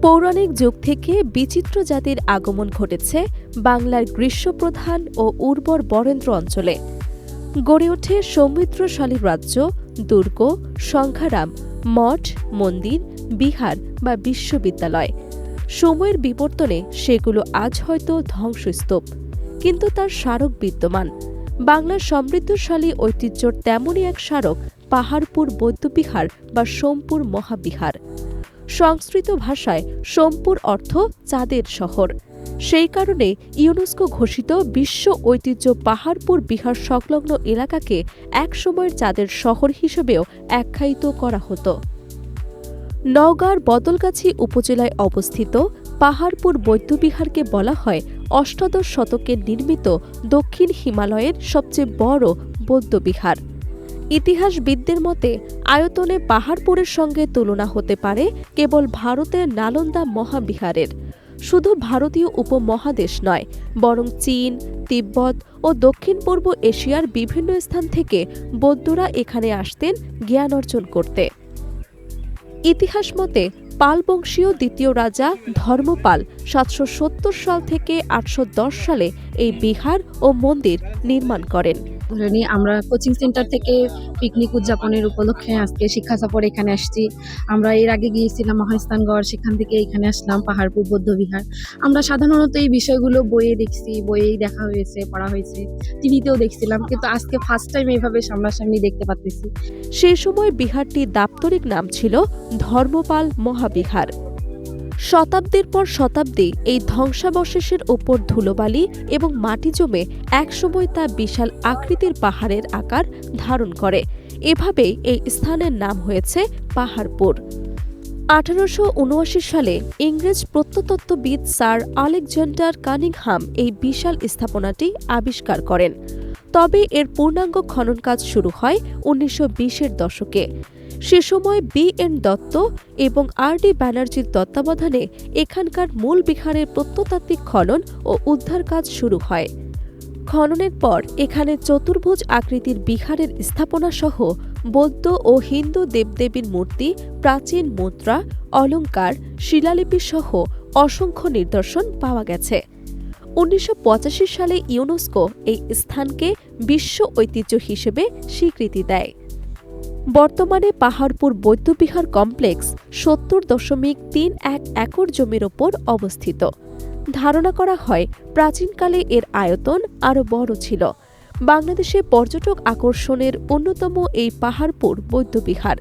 পৌরাণিক যুগ থেকে বিচিত্র জাতির আগমন ঘটেছে বাংলার গ্রীষ্মপ্রধান ও উর্বর বরেন্দ্র অঞ্চলে। গড়ে ওঠে সমৃদ্ধশালী রাজ্য, দুর্গ, সংখ্যারাম, মঠ, মন্দির, বিহার বা বিশ্ববিদ্যালয়। সময়ের বিবর্তনে সেগুলো আজ হয়তো ধ্বংসস্তূপ, কিন্তু তার স্মারক বিদ্যমান। বাংলার সমৃদ্ধশালী ঐতিহ্যর তেমনই এক স্মারক পাহাড়পুর বৌদ্ধবিহার বা সোমপুর মহাবিহার। সংস্কৃত ভাষায় সোমপুর অর্থ চাঁদের শহর। সেই কারণে ইউনেস্কো ঘোষিত বিশ্ব ঐতিহ্য পাহাড়পুর বিহার সংলগ্ন এলাকাকে একসময়ের চাঁদের শহর হিসেবেও আখ্যায়িত করা হতো। নওগাঁর বদলগাছি উপজেলায় অবস্থিত পাহাড়পুর বৌদ্ধবিহারকে বলা হয় অষ্টাদশ শতকে নির্মিত দক্ষিণ হিমালয়ের সবচেয়ে বড় বৌদ্ধবিহার। ইতিহাসবিদদের মতে আয়তনে পাহাড়পুরের সঙ্গে তুলনা হতে পারে কেবল ভারতের নালন্দা মহাবিহারের। শুধু ভারতীয় উপমহাদেশ নয়, বরং চীন, তিব্বত ও দক্ষিণ পূর্ব এশিয়ার বিভিন্ন স্থান থেকে বৌদ্ধরা এখানে আসতেন জ্ঞান অর্জন করতে। ইতিহাস মতে পাল বংশীয় দ্বিতীয় রাজা ধর্মপাল 770 সাল থেকে 810 সালে এই বিহার ও মন্দির নির্মাণ করেন। আমরা কোচিং সেন্টার থেকে পিকনিক উদযাপনের উপলক্ষে আজকে শিক্ষা সফর এখানে আসছি। আমরা এর আগে গিয়েছিলাম মহাস্থানগড়, সেখান থেকে এখানে আসলাম পাহাড়পুর বৌদ্ধবিহার। আমরা সাধারণত এই বিষয়গুলো বইয়ে দেখছি, বইয়েই দেখা হয়েছে, পড়া হয়েছে, টিভিতেও দেখছিলাম, কিন্তু আজকে ফার্স্ট টাইম এইভাবে সামনাসামনি দেখতে পাচ্ছি। সেই সময় বিহারটির দাপ্তরিক নাম ছিল ধর্মপাল মহাবিহার। শতাব্দীর পর শতাব্দী এই ধ্বংসাবশেষের ওপর ধুলোবালি এবং মাটি জমে একসময় তা বিশাল আকৃতির পাহাড়ের আকার ধারণ করে। এভাবেই এই স্থানের নাম হয়েছে পাহাড়পুর। 1879 সালে ইংরেজ প্রত্নতত্ত্ববিদ স্যার আলেকজান্ডার কানিংহাম এই বিশাল স্থাপনাটি আবিষ্কার করেন। তবে এর পূর্ণাঙ্গ খনন কাজ শুরু হয় 1920-এর দশকে। সে সময় বি.এন. দত্ত এবং আর.ডি. ব্যানার্জির তত্ত্বাবধানে এখানকার মূল বিহারের প্রত্নতাত্ত্বিক খনন ও উদ্ধার কাজ শুরু হয়। খননের পর এখানে চতুর্ভুজ আকৃতির বিহারের স্থাপনা সহ বৌদ্ধ ও হিন্দু দেবদেবীর মূর্তি, প্রাচীন মুদ্রা, অলঙ্কার, শিলালিপি সহ অসংখ্য নিদর্শন পাওয়া গেছে। 1985 সালে ইউনেস্কো এই স্থানকে বিশ্ব ঐতিহ্য হিসেবে স্বীকৃতি দেয়। বর্তমানে পাহাড়পুর বৌদ্ধবিহার কমপ্লেক্স 70.31 একর জমির ওপর অবস্থিত। ধারণা করা হয় প্রাচীনকালে এর আয়তন আরও বড় ছিল। বাংলাদেশে পর্যটক আকর্ষণের অন্যতম এই পাহাড়পুর বৌদ্ধবিহার।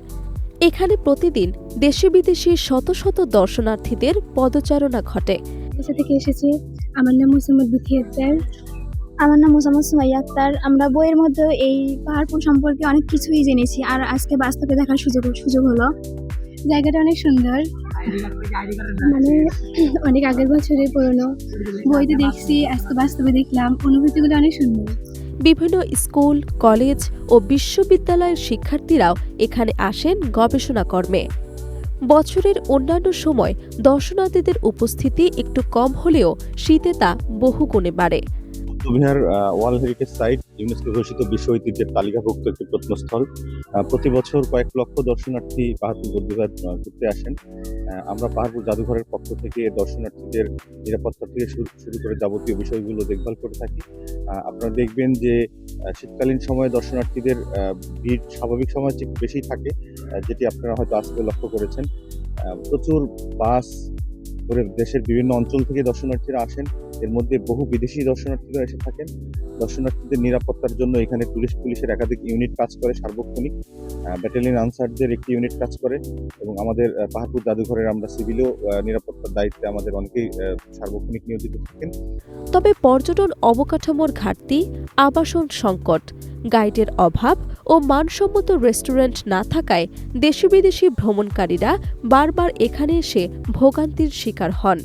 এখানে প্রতিদিন দেশি বিদেশি শত শত দর্শনার্থীদের পদচারণা ঘটে। থেকে এসেছি। আমার নাম মোসাম্মদ বিথি আক্তার। আমার নাম মোসাম্মদ সুমাইয়া আক্তার। আমরা বইয়ের মধ্যে এই পাহাড়পুর সম্পর্কে অনেক কিছুই জেনেছি, আর আজকে বাস্তবে দেখার সুযোগ হলো। জায়গাটা অনেক সুন্দর, মানে অনেক আগের বছরের পুরনো। বইতে দেখছি, আজকে বাস্তবে দেখলাম, অনুভূতিগুলো অনেক সুন্দর। বিভিন্ন স্কুল, কলেজ ও বিশ্ববিদ্যালয়ের শিক্ষার্থীরাও এখানে আসেন গবেষণা কর্মে। বছরের অন্যান্য সময় দর্শনার্থীদের উপস্থিতি একটু কম হলেও শীতে তা বহুগুণে বাড়ে। বৌদ্ধবিহার ওয়ার্ল্ড হেরিটেজ সাইট, ইউনেস্কো ঘোষিত বিশ্ব ঐতিহ্যের তালিকাভুক্ত একটি প্রত্নস্থল। প্রতি বছর কয়েক লক্ষ দর্শনার্থী পাহাড়পুর বৌদ্ধবিহার ঘুরতে আসেন। আমরা পাহাড়পুর জাদুঘরের পক্ষ থেকে দর্শনার্থীদের নিরাপত্তা থেকে শুরু করে যাবতীয় বিষয়গুলো দেখভাল করে থাকি। আপনারা দেখবেন যে শীতকালীন সময়ে দর্শনার্থীদের ভিড় স্বাভাবিক সময় চেয়ে বেশি থাকে, যেটি আপনারা হয়তো আজকে লক্ষ্য করেছেন। প্রচুর বাস করে দেশের বিভিন্ন অঞ্চল থেকে দর্শনার্থীরা আসেন। এর মধ্যে বহু বিদেশি দর্শনার্থীরা এসে থাকেন। দর্শনার্থীদের নিরাপত্তার জন্য এখানে পুলিশের একাধিক ইউনিট কাজ করে, সার্বক্ষণিক ব্যাটালিয়ন আনসারদের একটি ইউনিট কাজ করে, এবং আমাদের পাহাড়পুর জাদুঘরের আমরা সিভিলও নিরাপত্তার দায়িত্বে আমাদের অনেকেই সার্বক্ষণিক নিয়োজিত থাকেন। তবে পর্যটন অবকাঠামোর ঘাটতি, আবাসন সংকট, গাইডের অভাব ও মানসম্মত রেস্টুরেন্ট না থাকায় দেশি বিদেশি ভ্রমণকারীরা বারবার এখানে এসে ভোগান্তির শিকার হন।